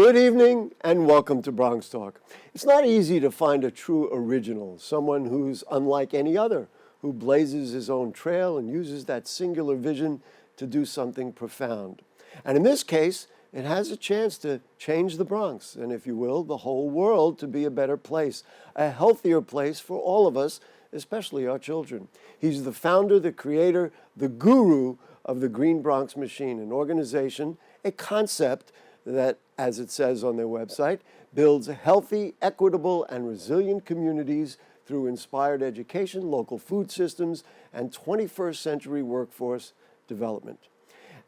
Good evening and welcome to BronxTalk. It's not easy to find a true original, someone who's unlike any other, who blazes his own trail and uses that singular vision to do something profound. And in this case, it has a chance to change the Bronx, and if you will, the whole world to be a better place, a healthier place for all of us, especially our children. He's the founder, the creator, the guru of the Green Bronx Machine, an organization, a concept that, as it says on their website, builds healthy, equitable, and resilient communities through inspired education, local food systems, and 21st century workforce development.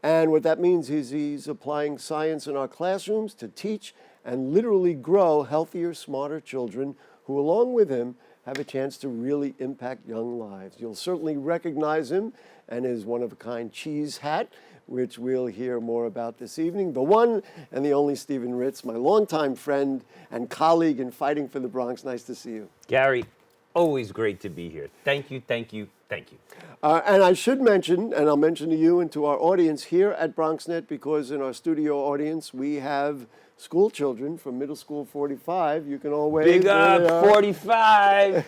And what that means is he's applying science in our classrooms to teach and literally grow healthier, smarter children who, along with him, have a chance to really impact young lives. You'll certainly recognize him and his one-of-a-kind cheese hat, which we'll hear more about this evening. The one and the only Stephen Ritz, my longtime friend and colleague in fighting for the Bronx. Nice to see you. Gary, always great to be here. Thank you, thank you, thank you. And I should mention, and I'll mention to you and to our audience here at BronxNet, because in our studio audience we have school children from Middle School 45. You can all wave. Big up, 45.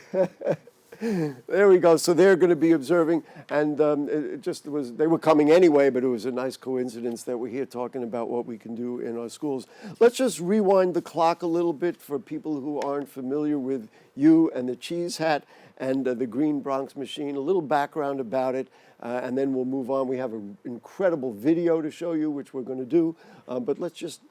There we go. So they're going to be observing, and they were coming anyway, but it was a nice coincidence that we're here talking about what we can do in our schools. Let's just rewind the clock a little bit for people who aren't familiar with you and the cheese hat and the Green Bronx Machine, a little background about it, and then we'll move on. We have an incredible video to show you, which we're going to do, but let's just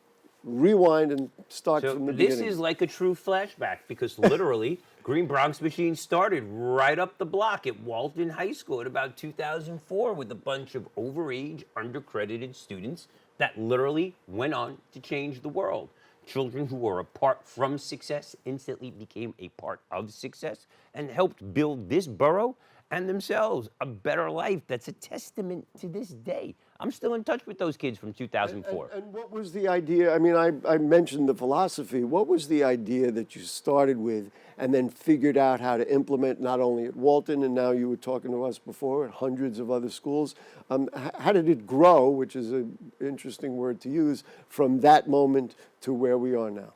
rewind and start from the beginning. This is like a true flashback because literally Green Bronx Machine started right up the block at Walton High School in about 2004 with a bunch of overage, undercredited students that literally went on to change the world. Children who were apart from success instantly became a part of success and helped build this borough and themselves a better life that's a testament to this day. I'm still in touch with those kids from 2004. And what was the idea? I mean, I mentioned the philosophy. What was the idea that you started with and then figured out how to implement not only at Walton, and now you were talking to us before, at hundreds of other schools? How did it grow, which is an interesting word to use, from that moment to where we are now?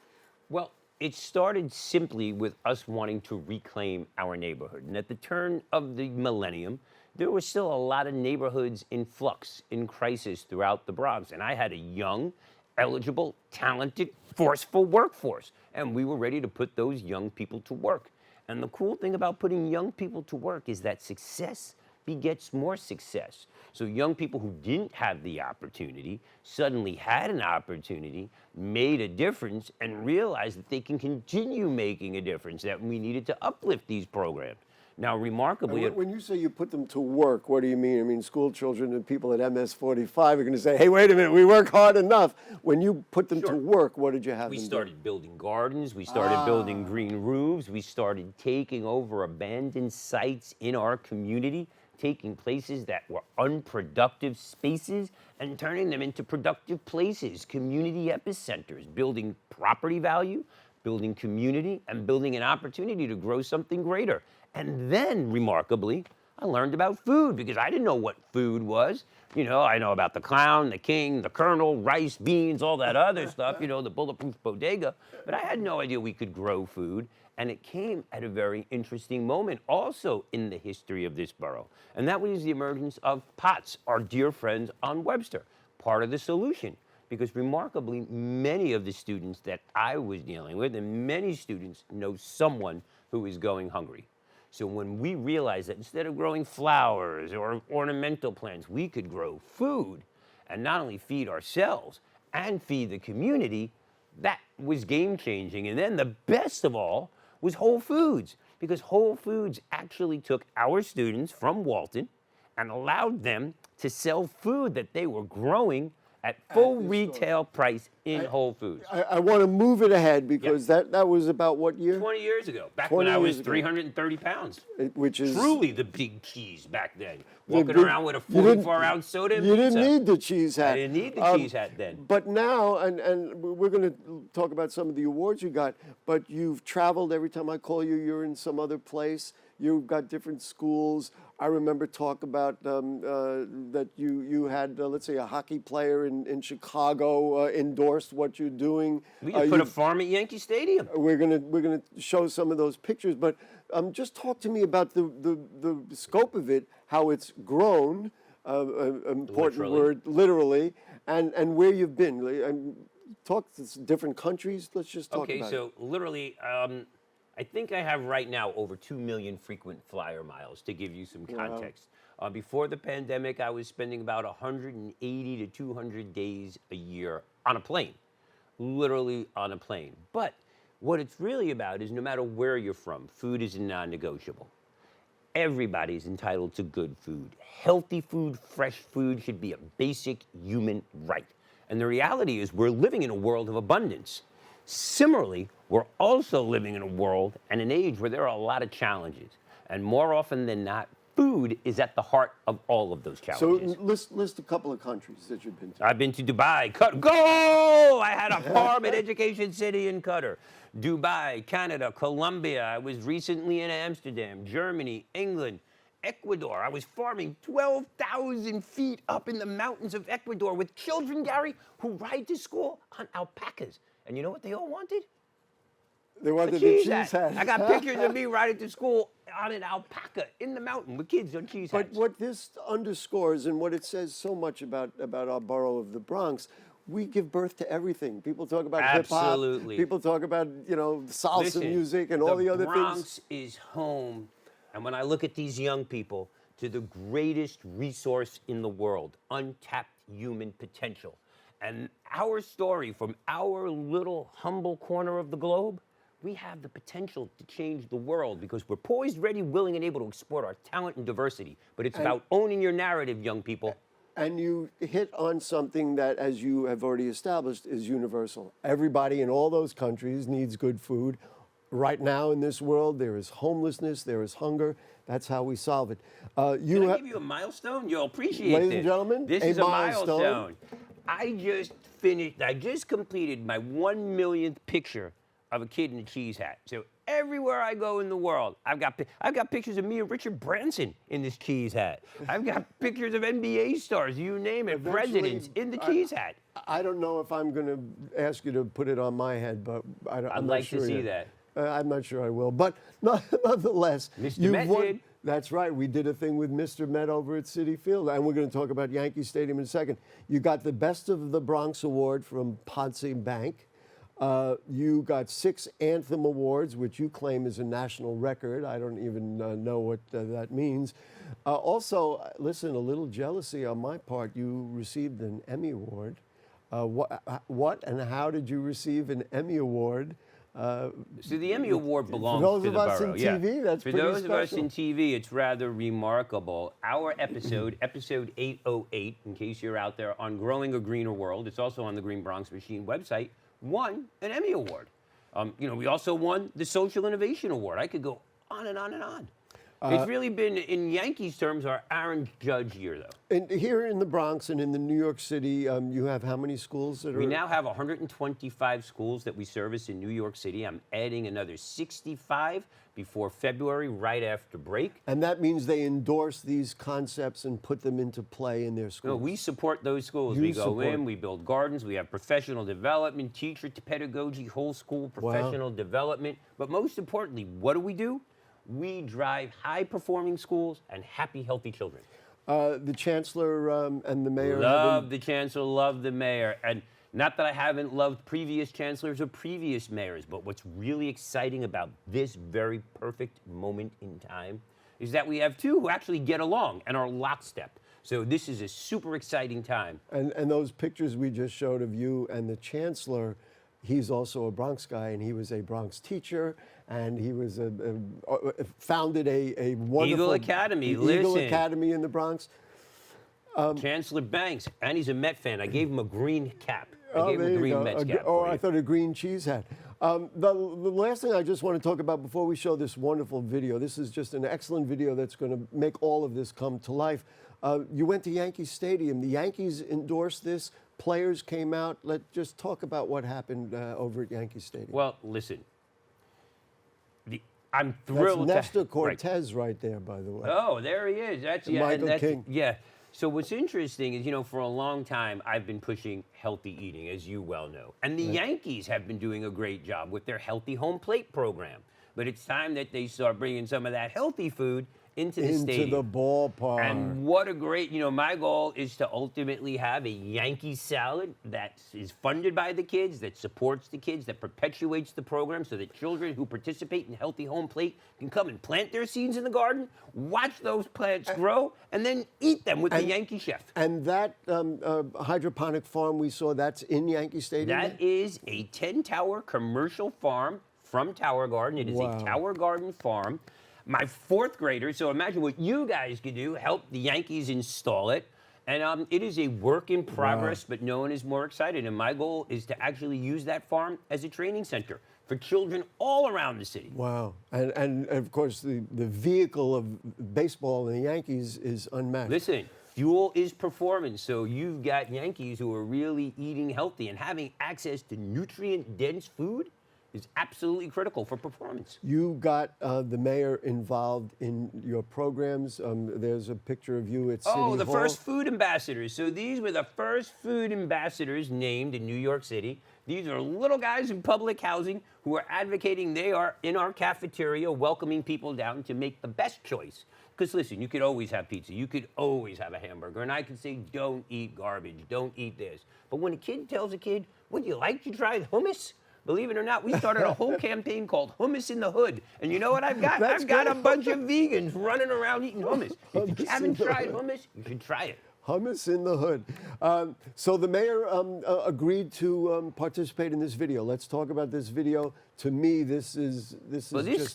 Well, it started simply with us wanting to reclaim our neighborhood. And at the turn of the millennium, there were still a lot of neighborhoods in flux, in crisis throughout the Bronx. And I had a young, eligible, talented, forceful workforce. And we were ready to put those young people to work. And the cool thing about putting young people to work is that success begets more success. So young people who didn't have the opportunity suddenly had an opportunity, made a difference, and realized that they can continue making a difference, that we needed to uplift these programs. Now, remarkably... When you say you put them to work, what do you mean? I mean, school children and people at MS-45 are going to say, hey, wait a minute, we work hard enough. When you put them to work, what did you have them do? We started building gardens. We started building green roofs. We started taking over abandoned sites in our community, taking places that were unproductive spaces and turning them into productive places, community epicenters, building property value, building community, and building an opportunity to grow something greater. And then, remarkably, I learned about food because I didn't know what food was. You know, I know about the clown, the king, the colonel, rice, beans, all that other stuff, you know, the bulletproof bodega. But I had no idea we could grow food. And it came at a very interesting moment also in the history of this borough. And that was the emergence of POTS, our dear friends on Webster, part of the solution. Because remarkably, many of the students that I was dealing with, and many students know someone who is going hungry. So when we realized that instead of growing flowers or ornamental plants, we could grow food and not only feed ourselves and feed the community, that was game-changing. And then the best of all was Whole Foods, because Whole Foods actually took our students from Walton and allowed them to sell food that they were growing at full retail price in Whole Foods. I want to move it ahead because that was about what year? 20 years ago, back when I was 330 pounds. Which is truly the big cheese back then. Walking around with a 44-ounce soda and You pizza. didn't need the cheese hat. I didn't need the cheese hat then. But now, and we're going to talk about some of the awards you got, but you've traveled. Every time I call you, you're in some other place. You've got different schools. I remember talk about that you had, let's say, a hockey player in Chicago endorsed what you're doing. We just put a farm at Yankee Stadium. We're gonna show some of those pictures, but just talk to me about the scope of it, how it's grown, important Literally. word, literally, and where you've been. Talk to different countries. Let's just talk Okay, about so literally, I think I have right now over 2 million frequent flyer miles, to give you some context. Before the pandemic, I was spending about 180 to 200 days a year on a plane, literally on a plane. But what it's really about is no matter where you're from, food is non-negotiable. Everybody's entitled to good food. Healthy food, fresh food should be a basic human right. And the reality is we're living in a world of abundance. Similarly, we're also living in a world and an age where there are a lot of challenges. And more often than not, food is at the heart of all of those challenges. So list a couple of countries that you've been to. I've been to Dubai, Go! I had a farm at Education City in Qatar. Dubai, Canada, Colombia. I was recently in Amsterdam, Germany, England, Ecuador. I was farming 12,000 feet up in the mountains of Ecuador with children, Gary, who ride to school on alpacas. And you know what they all wanted? They wanted the cheese cheese hat. I got pictures of me riding to school on an alpaca in the mountain with kids on cheese hats. But what this underscores and what it says so much about our borough of the Bronx, we give birth to everything. People talk about hip-hop. Absolutely. People talk about, salsa Listen, music and all the other Bronx things. is home, and when I look at these young people, to the greatest resource in the world, untapped human potential. And our story from our little humble corner of the globe, we have the potential to change the world because we're poised, ready, willing, and able to exploit our talent and diversity. But it's about owning your narrative, young people. And you hit on something that, as you have already established, is universal. Everybody in all those countries needs good food. Right now in this world, there is homelessness, there is hunger. That's how we solve it. Can I give you a milestone? You'll appreciate Ladies this. and gentlemen, This a is a milestone. milestone. I just completed my 1 millionth picture of a kid in a cheese hat. So everywhere I go in the world, I've got pictures of me and Richard Branson in this cheese hat. I've got pictures of NBA stars, you name it, presidents in the cheese hat. I don't know if I'm going to ask you to put it on my head, but I'm I'd not like sure to see yet. that. I'm not sure I will, but nonetheless, Mr. you've Met won. did. That's right. We did a thing with Mr. Met over at Citi Field, and we're going to talk about Yankee Stadium in a second. You got the Best of the Bronx Award from Ponce Bank. You got 6 Anthem Awards, which you claim is a national record. I don't even know what that means. Also, listen, a little jealousy on my part. You received an Emmy Award. What and how did you receive an Emmy Award? So the Emmy Award belongs those to the of us borough. in TV, that's For pretty those of us special. in TV, it's rather remarkable. Our episode 808, in case you're out there, on Growing a Greener World, it's also on the Green Bronx Machine website, won an Emmy Award. We also won the Social Innovation Award. I could go on and on and on. It's really been, in Yankees terms, our Aaron Judge year, though. And here in the Bronx and in the New York City, you have how many schools that are? We now have 125 schools that we service in New York City. I'm adding another 65 before February, right after break. And that means they endorse these concepts and put them into play in their schools. No, we support those schools. You We go support. in, we build gardens, we have professional development, teacher pedagogy, whole school professional development. But most importantly, what do? We drive high-performing schools and happy, healthy children. The chancellor and the mayor. Love the chancellor, love the mayor. And not that I haven't loved previous chancellors or previous mayors, but what's really exciting about this very perfect moment in time is that we have two who actually get along and are lockstep. So this is a super exciting time. And those pictures we just showed of you and the chancellor, he's also a Bronx guy, and he was a Bronx teacher, and he was founded a wonderful Eagle Academy, Eagle listen. Academy in the Bronx. Chancellor Banks, and he's a Met fan. I gave him a green cap. I gave him there a you green go. Mets cap. Oh, for I you. thought a green cheese hat. The last thing I just want to talk about before we show this wonderful video, this is just an excellent video that's going to make all of this come to life. You went to Yankee Stadium. The Yankees endorsed this. Players came out. Let's just talk about what happened over at Yankee Stadium. Well, listen. I'm thrilled. That's Nestor Right. Cortez right there, by the way. Oh, there he is. That's Michael and that's, King. Yeah. So what's interesting is, for a long time, I've been pushing healthy eating, as you well know. And the Yankees have been doing a great job with their healthy home plate program. But it's time that they start bringing some of that healthy food into the stadium. Into the ballpark. And what a great, my goal is to ultimately have a Yankee salad that is funded by the kids, that supports the kids, that perpetuates the program so that children who participate in Healthy Home Plate can come and plant their seeds in the garden, watch those plants grow, and then eat them with the Yankee chef. And that hydroponic farm we saw, that's in Yankee Stadium? That is a 10-tower commercial farm from Tower Garden. It is a Tower Garden farm. My fourth graders, so imagine what you guys could do, help the Yankees install it. And it is a work in progress, but no one is more excited. And my goal is to actually use that farm as a training center for children all around the city. Wow. And of course, the vehicle of baseball in the Yankees is unmatched. Listen, fuel is performance. So you've got Yankees who are really eating healthy, and having access to nutrient-dense food is absolutely critical for performance. You got the mayor involved in your programs. There's a picture of you at City Hall. Oh, the first food ambassadors. So these were the first food ambassadors named in New York City. These are little guys in public housing who are advocating. They are in our cafeteria welcoming people down to make the best choice. Because listen, you could always have pizza. You could always have a hamburger. And I could say, don't eat garbage. Don't eat this. But when a kid tells a kid, would you like to try hummus? Believe it or not, we started a whole campaign called Hummus in the Hood. And you know what I've got? I've got a bunch of vegans running around eating hummus. If you haven't tried hummus, you should try it. Hummus in the Hood. So the mayor agreed to participate in this video. Let's talk about this video. To me, this is just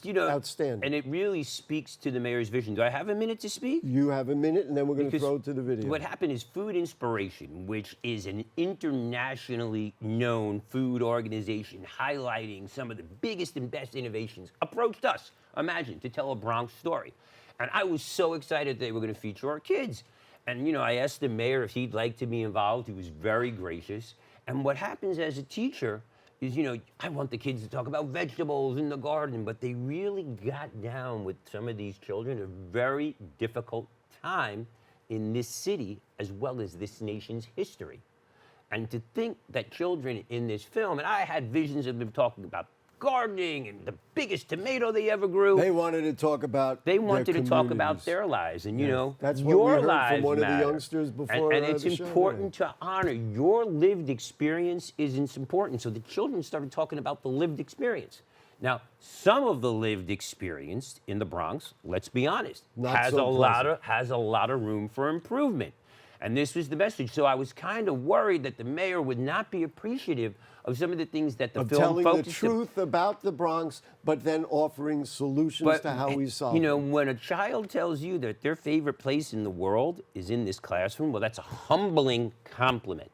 outstanding. And it really speaks to the mayor's vision. Do I have a minute to speak? You have a minute, and then we're going to throw it to the video. What happened is Food Inspiration, which is an internationally known food organization highlighting some of the biggest and best innovations, approached us, imagine, to tell a Bronx story. And I was so excited they were going to feature our kids. And, I asked the mayor if he'd like to be involved. He was very gracious. And what happens as a teacher is, I want the kids to talk about vegetables in the garden, but they really got down with some of these children a very difficult time in this city as well as this nation's history. And to think that children in this film, and I had visions of them talking about gardening and the biggest tomato they ever grew. They wanted to talk about They wanted to talk about their lives, and that's what your we heard lives from one matter. of the youngsters before. And it's the show important to honor your lived experience. Is important. So the children started talking about the lived experience. Now, some of the lived experience in the Bronx, let's be honest, has a lot of room for improvement. And this was the message. So I was kind of worried that the mayor would not be appreciative of some of the things that the film focused on. Telling the truth about the Bronx, but then offering solutions to how we solve it. When a child tells you that their favorite place in the world is in this classroom, well, that's a humbling compliment.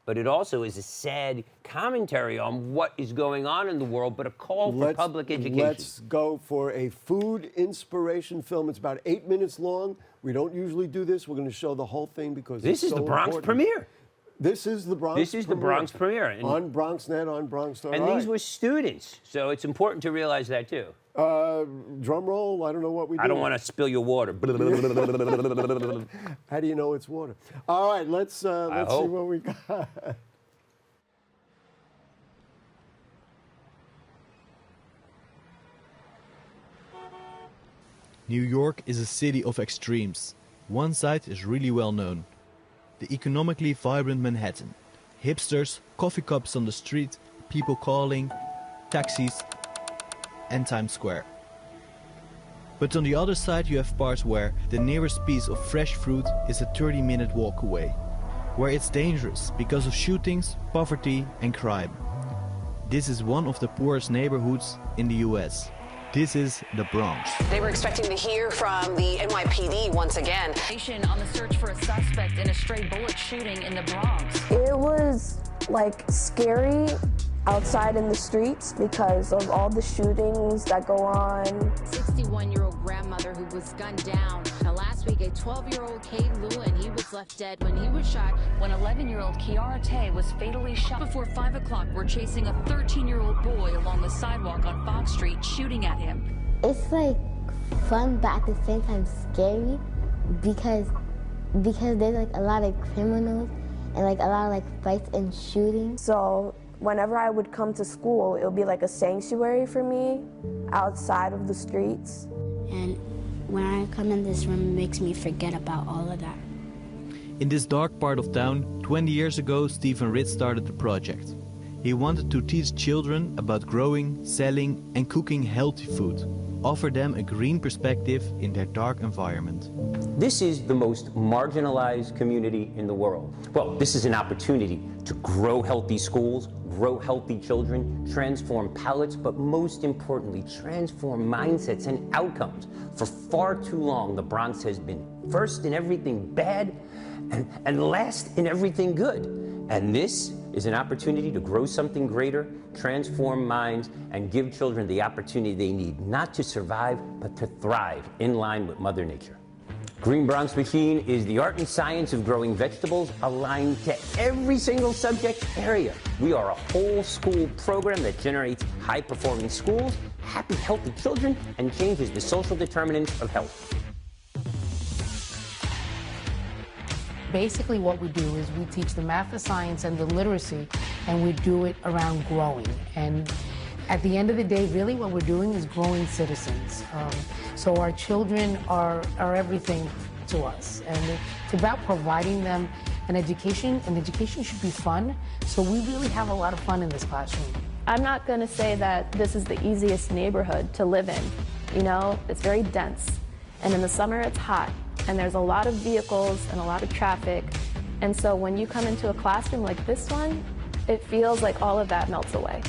But it also is a sad commentary on what is going on in the world, but a call for public education. Let's go for a food inspiration film. It's about 8 minutes long. We don't usually do this. We're going to show the whole thing because this is the Bronx premiere. This is the Bronx. This is the Bronx premiere. On BronxNet, on BronxTalk. And these were students, so it's important to realize that too. Drum roll. I don't know what we do. I don't want to spill your water. How do you know it's water? All right, let's see what we got. New York is a city of extremes. One side is really well known. The economically vibrant Manhattan. Hipsters, coffee cups on the street, people calling, taxis, and Times Square. But on the other side you have parts where the nearest piece of fresh fruit is a 30-minute walk away. Where it's dangerous because of shootings, poverty and crime. This is one of the poorest neighborhoods in the US. This is the Bronx. They were expecting to hear from the NYPD once again. On the search for a suspect in a stray bullet shooting in the Bronx. It was scary outside in the streets because of all the shootings that go on. 61-year-old grandmother who was gunned down. Now last week, a 12-year-old Cade Lewin, he was left dead when he was shot when 11-year-old Kiara Tay was fatally shot. Before 5 o'clock, we're chasing a 13-year-old boy along the sidewalk on Fox Street, shooting at him. It's like fun, but at the same time scary because there's like a lot of criminals and like a lot of like fights and shooting. So whenever I would come to school, it would be like a sanctuary for me outside of the streets. And when I come in this room, it makes me forget about all of that. In this dark part of town, 20 years ago, Stephen Ritz started the project. He wanted to teach children about growing, selling and cooking healthy food, offer them a green perspective in their dark environment. This is the most marginalized community in the world. Well, this is an opportunity to grow healthy schools, grow healthy children, transform palates, but most importantly, transform mindsets and outcomes. For far too long, the Bronx has been first in everything bad and last in everything good. And this is an opportunity to grow something greater, transform minds, and give children the opportunity they need, not to survive, but to thrive in line with Mother Nature. Green Bronx Machine is the art and science of growing vegetables aligned to every single subject area. We are a whole school program that generates high-performing schools, happy, healthy children, and changes the social determinants of health. Basically what we do is we teach the math, the science, and the literacy, and we do it around growing. And at the end of the day, really what we're doing is growing citizens. So our children are everything to us. And it's about providing them an education, and education should be fun. So we really have a lot of fun in this classroom. I'm not going to say that this is the easiest neighborhood to live in. You know, it's very dense. And in the summer it's hot. And there's a lot of vehicles and a lot of traffic. And so when you come into a classroom like this one, it feels like all of that melts away.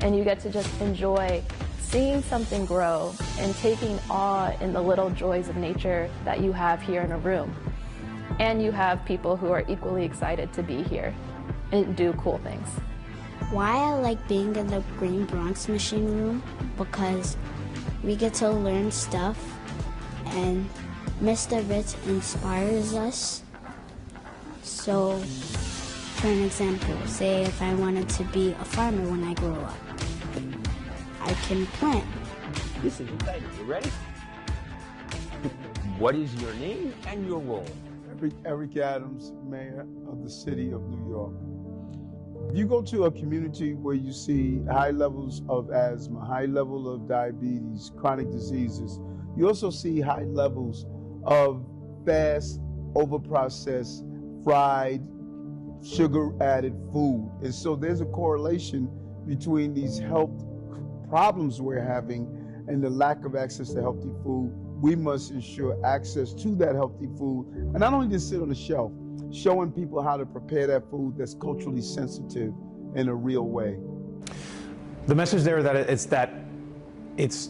And you get to just enjoy seeing something grow and taking awe in the little joys of nature that you have here in a room. And you have people who are equally excited to be here and do cool things. Why I like being in the Green Bronx Machine room, because we get to learn stuff and Mr. Ritz inspires us. So, for an example, say if I wanted to be a farmer when I grow up, I can plant. This is exciting. You ready? What is your name and your role? Eric Adams, Mayor of the City of New York. If you go to a community where you see high levels of asthma, high level of diabetes, chronic diseases, you also see high levels of fast, overprocessed, fried, sugar-added food. And so there's a correlation between these health problems we're having and the lack of access to healthy food. We must ensure access to that healthy food, and not only just sit on the shelf, showing people how to prepare that food that's culturally sensitive in a real way. The message there that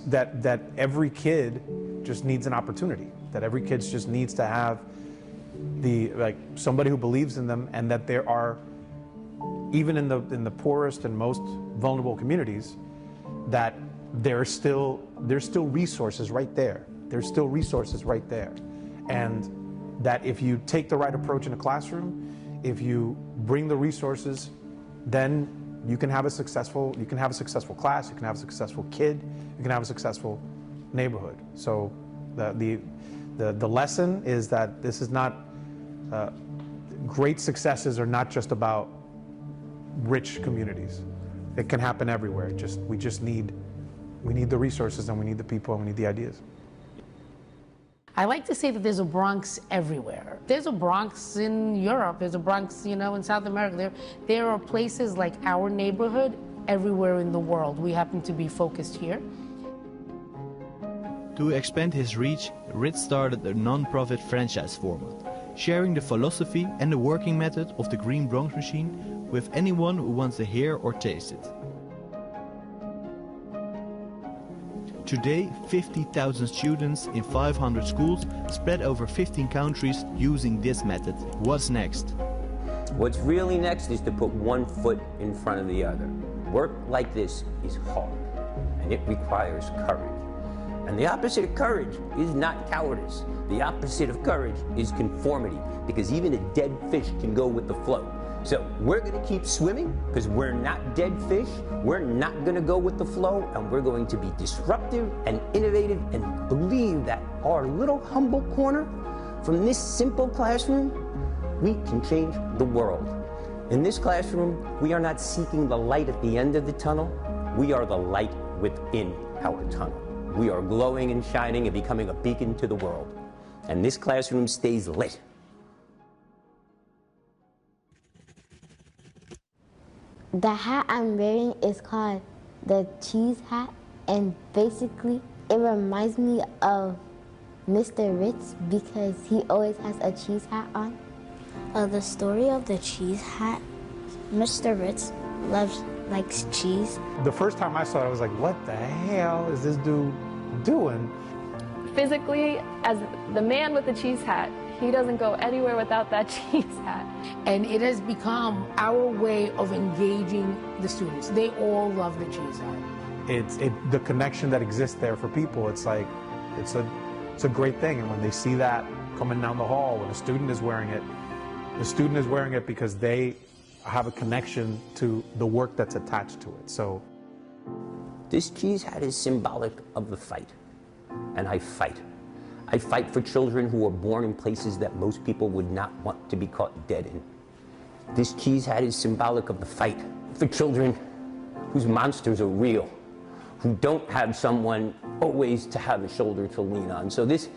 that every kid just needs an opportunity, that every kid just needs to have somebody who believes in them, and that there are, even in the poorest and most vulnerable communities, that there's still resources right there. There's still resources right there. And that if you take the right approach in a classroom, if you bring the resources, then you can have a successful class, you can have a successful kid, you can have a successful neighborhood. So the lesson is that this is not, great successes are not just about rich communities. It can happen everywhere. We need the resources, and we need the people, and we need the ideas. I like to say that there's a Bronx everywhere. There's a Bronx in Europe, there's a Bronx, in South America. There are places like our neighborhood everywhere in the world. We happen to be focused here. To expand his reach, Ritz started a non-profit franchise format, sharing the philosophy and the working method of the Green Bronx Machine with anyone who wants to hear or taste it. Today, 50,000 students in 500 schools spread over 15 countries using this method. What's next? What's really next is to put one foot in front of the other. Work like this is hard, and it requires courage. And the opposite of courage is not cowardice. The opposite of courage is conformity, because even a dead fish can go with the flow. So we're going to keep swimming because we're not dead fish. We're not going to go with the flow, and we're going to be disruptive and innovative and believe that our little humble corner from this simple classroom, we can change the world. In this classroom, we are not seeking the light at the end of the tunnel. We are the light within our tunnel. We are glowing and shining and becoming a beacon to the world. And this classroom stays lit. The hat I'm wearing is called the cheese hat, and basically it reminds me of Mr. Ritz because he always has a cheese hat on. The story of the cheese hat, Mr. Ritz likes cheese. The first time I saw it, I was like, what the hell is this dude doing? Physically, as the man with the cheese hat, he doesn't go anywhere without that cheese hat. And it has become our way of engaging the students. They all love the cheese hat. It's the connection that exists there for people. It's like, it's a great thing. And when they see that coming down the hall, when a student is wearing it, the student is wearing it because they have a connection to the work that's attached to it. So this cheese hat is symbolic of the fight. And I fight. I fight for children who are born in places that most people would not want to be caught dead in. This cheese hat is symbolic of the fight for children whose monsters are real, who don't have someone always to have a shoulder to lean on. So this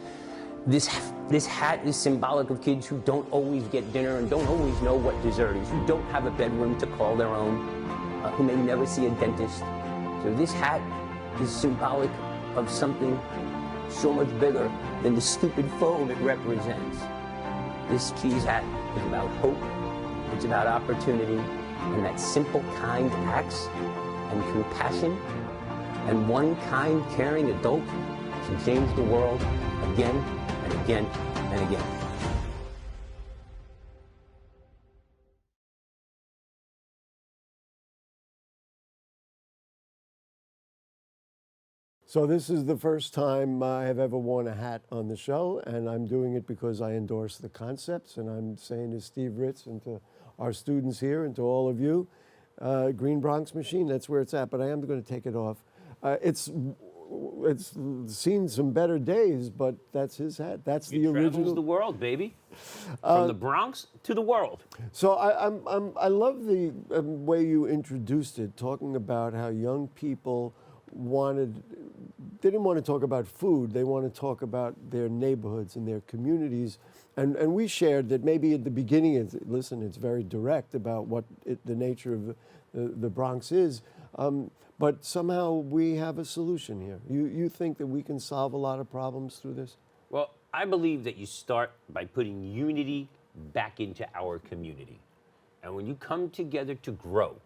hat is symbolic of kids who don't always get dinner and don't always know what dessert is, who don't have a bedroom to call their own, who may never see a dentist. So this hat is symbolic of something so much bigger than the stupid foam it represents. This cheese hat is about hope, it's about opportunity, and that simple, kind acts and compassion, and one kind, caring adult can change the world again and again and again. So this is the first time I have ever worn a hat on the show, and I'm doing it because I endorse the concepts, and I'm saying to Steve Ritz and to our students here and to all of you, Green Bronx Machine, that's where it's at, but I am going to take it off. It's seen some better days, but that's his hat. That's the original. Travels the world, baby. From the Bronx to the world. So I love the way you introduced it, talking about how young people they didn't want to talk about food, they want to talk about their neighborhoods and their communities. And we shared that maybe at the beginning, it's very direct about what the nature of the Bronx is, but somehow we have a solution here. You think that we can solve a lot of problems through this? Well, I believe that you start by putting unity back into our community. And when you come together to grow,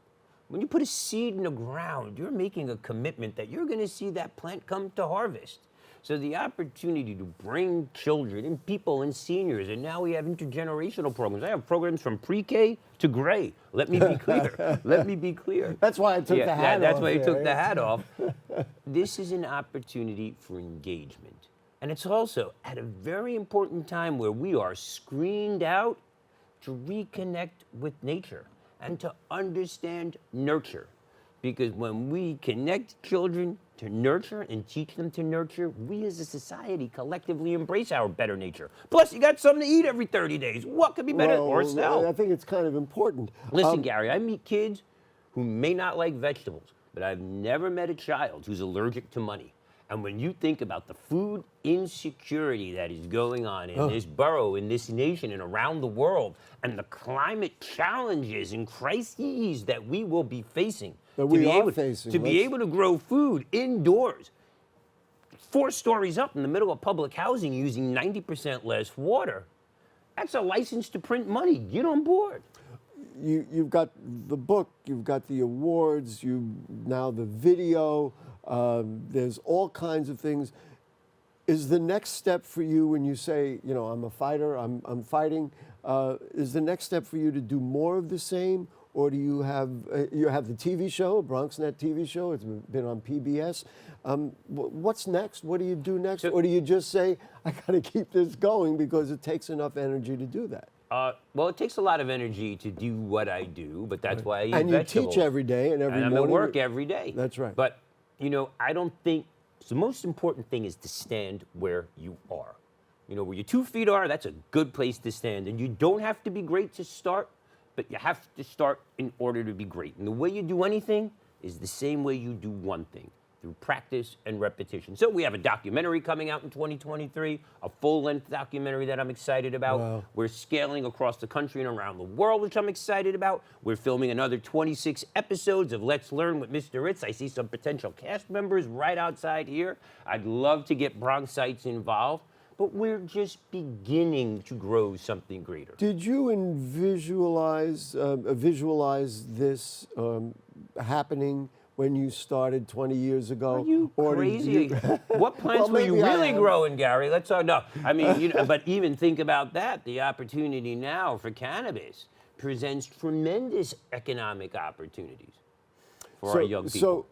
when you put a seed in the ground, you're making a commitment that you're going to see that plant come to harvest. So the opportunity to bring children and people and seniors, and now we have intergenerational programs. I have programs from pre-K to gray. Let me be clear. Let me be clear. That's why I took the hat off. That's why I took the hat off. This is an opportunity for engagement. And it's also at a very important time where we are screened out to reconnect with nature and to understand nurture. Because when we connect children to nurture and teach them to nurture, we as a society collectively embrace our better nature. Plus, you got something to eat every 30 days. What could be better? Or sell? I think it's kind of important. Listen, Gary, I meet kids who may not like vegetables, but I've never met a child who's allergic to money. And when you think about the food insecurity that is going on in this borough, in this nation, and around the world, and the climate challenges and crises that we will be facing, to be able to grow food indoors, 4 stories up in the middle of public housing using 90% less water, that's a license to print money. Get on board. You've got the book, you've got the awards, now the video. There's all kinds of things. Is the next step for you when you say, I'm a fighter, I'm fighting, is the next step for you to do more of the same? Or do you have the TV show, BronxNet TV show, it's been on PBS. What's next? What do you do next? Or do you just say, I got to keep this going because it takes enough energy to do that? Well, it takes a lot of energy to do what I do, but that's why I eat And you vegetables. teach every day and every and morning. I'm at work every day. That's right. But, I don't think, the most important thing is to stand where you are. Where your 2 feet are, that's a good place to stand. And you don't have to be great to start, but you have to start in order to be great. And the way you do anything is the same way you do one thing, through practice and repetition. So we have a documentary coming out in 2023, a full-length documentary that I'm excited about. Wow. We're scaling across the country and around the world, which I'm excited about. We're filming another 26 episodes of Let's Learn with Mr. Ritz. I see some potential cast members right outside here. I'd love to get Bronxites involved, but we're just beginning to grow something greater. Did you visualize this happening when you started 20 years ago? Are you Or did crazy? What plants Well, were you maybe I really am. growing, Gary? Let's talk. No, I mean, but even think about that. The opportunity now for cannabis presents tremendous economic opportunities for our young people.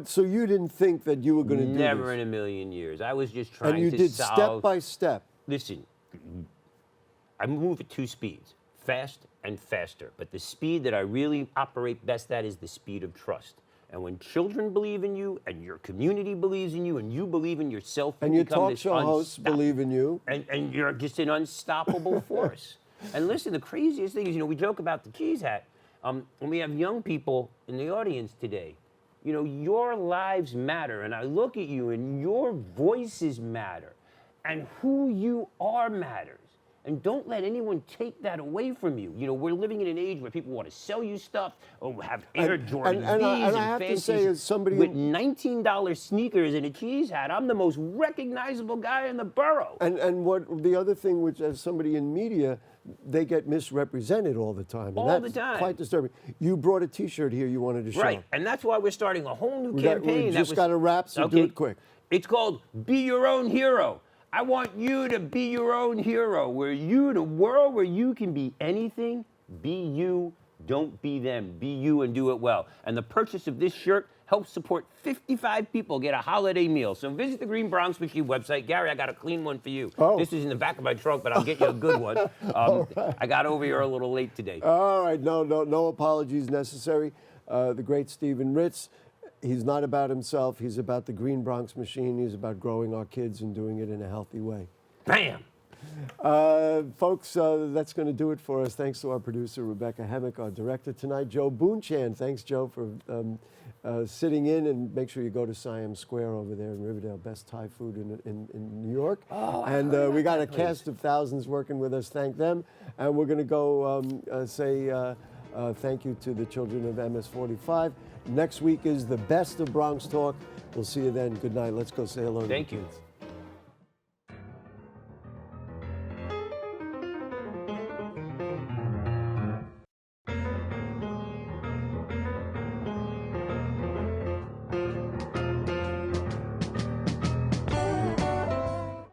So you didn't think that you were going to do this? Never in a million years. I was just trying And you to did solve. step by step. Listen, I move at 2 speeds, fast and faster. But the speed that I really operate best at is the speed of trust. And when children believe in you, and your community believes in you, and you believe in yourself, And you your become talk this show hosts believe in you. and you're just an unstoppable force. And listen, the craziest thing is, we joke about the cheese hat, and we have young people in the audience today. Your lives matter, and I look at you, and your voices matter, and who you are matters. And don't let anyone take that away from you. We're living in an age where people want to sell you stuff, or have Air Jordan and I V's have to say, fancy as somebody with $19 sneakers and a cheese hat, I'm the most recognizable guy in the borough. And what the other thing, which as somebody in media, they get misrepresented all the time. And All that's the time. quite disturbing. You brought a T-shirt here you wanted to show. Right, and that's why we're starting a whole new We campaign. just got to wrap, so do it quick. It's called Be Your Own Hero. I want you to be your own hero, where you, in a world where you can be anything, be you, don't be them. Be you and do it well. And the purchase of this shirt helps support 55 people get a holiday meal. So visit the Green Bronx Machine website. Gary, I got a clean one for you. Oh. This is in the back of my trunk, but I'll get you a good one. Right. I got over here a little late today. All right, no apologies necessary. The great Stephen Ritz, he's not about himself. He's about the Green Bronx Machine. He's about growing our kids and doing it in a healthy way. Bam! Folks, that's going to do it for us. Thanks to our producer, Rebecca Hemick, our director tonight, Joe Boonchan. Thanks, Joe, for sitting in. And make sure you go to Siam Square over there in Riverdale, best Thai food in New York. Oh, and we got a cast of thousands working with us. Thank them. And we're going to go say thank you to the children of MS-45. Next week is the best of Bronx Talk. We'll see you then. Good night. Let's go say hello to the Thank you. kids.